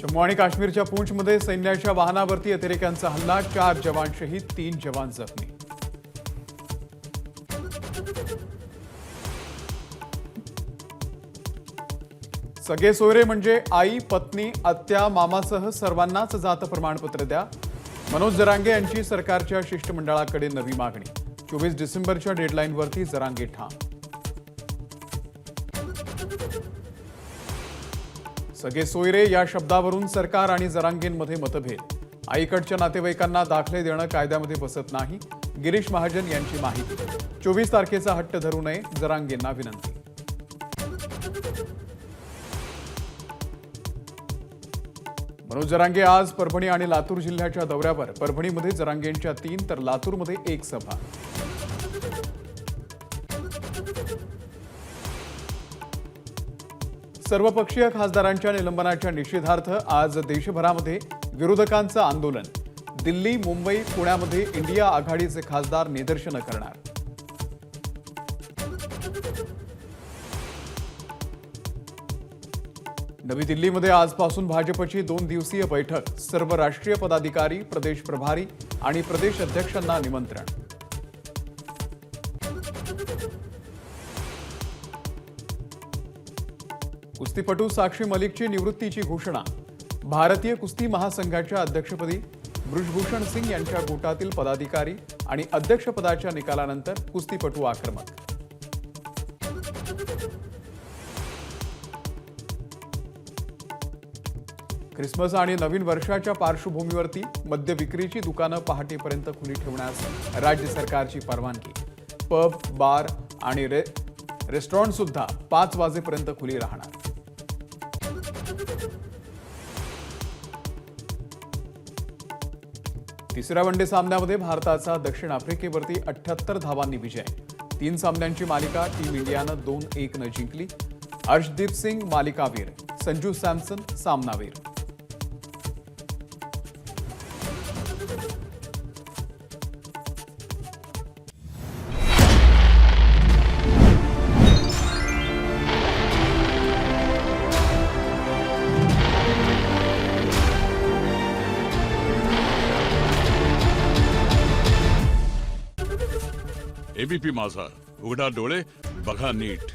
जम्मू आणि काश्मीरच्या पूंछमध्ये सैन्याच्या वाहनावरती अतिरेक्यांचा हल्ला, 4 जवान शहीद, 3 जवान जखमी. सगळे सोयरे म्हणजे आई, पत्नी, आत्या, मामासह सर्वांनाच जात प्रमाणपत्र द्या. मनोज जरांगे यांची सरकारच्या शिष्टमंडळाकडे नवी मागणी. 24 डिसेंबरच्या डेडलाईनवरती जरांगे ठाम. सगळे सोयरे या शब्दावरून सरकार आणि जरांगेंमध्ये मतभेद. आईकडच्या नातेवाईकांना दाखले देणं कायद्यामध्ये बसत नाही. गिरीश महाजन यांची माहिती. 24 तारखेचा हट्ट धरू नये, जरांगेंना विनंती. मनोज जरांगे आज परभणी आणि लातूर जिल्ह्याच्या दौऱ्यावर. परभणीमध्ये जरांगेंच्या 3 तर लातूरमध्ये 1 सभा. सर्वपक्षीय खासदारांच्या निलंबनाच्या निषेधार्थ आज देशभरामध्ये विरोधकांचं आंदोलन. दिल्ली, मुंबई, पुण्यामध्ये इंडिया आघाडीचे खासदार निदर्शनं करणार. नवी दिल्लीमध्ये आजपासून भाजपची 2 दिवसीय बैठक. सर्व राष्ट्रीय पदाधिकारी, प्रदेश प्रभारी आणि प्रदेश अध्यक्षांना निमंत्रण. कुस्तीपटू साक्षी मलिकची निवृत्तीची घोषणा. भारतीय कुस्ती महासंघाच्या अध्यक्षपदी बृजभूषण सिंग यांच्या गोटातील पदाधिकारी आणि अध्यक्षपदाच्या निकालानंतर कुस्तीपटू आक्रमक. ख्रिसमस आणि नवीन वर्षाच्या पार्श्वभूमीवरती मद्य विक्रीची दुकानं पहाटेपर्यंत खुली ठेवण्यास राज्य सरकारची परवानगी. पब, बार आणि रेस्टॉरंट सुद्धा 5 वाजेपर्यंत खुली राहणार. तिसऱ्या वनडे सामन्यामध्ये भारताचा दक्षिण आफ्रिकेवरती 78 धावांनी विजय. 3 सामन्यांची मालिका टीम इंडियानं 2-1 जिंकली. अर्शदीप सिंग मालिकावीर, संजू सॅमसन सामनावीर. एबीपी माझा, उघडा डोळे बघा नीट.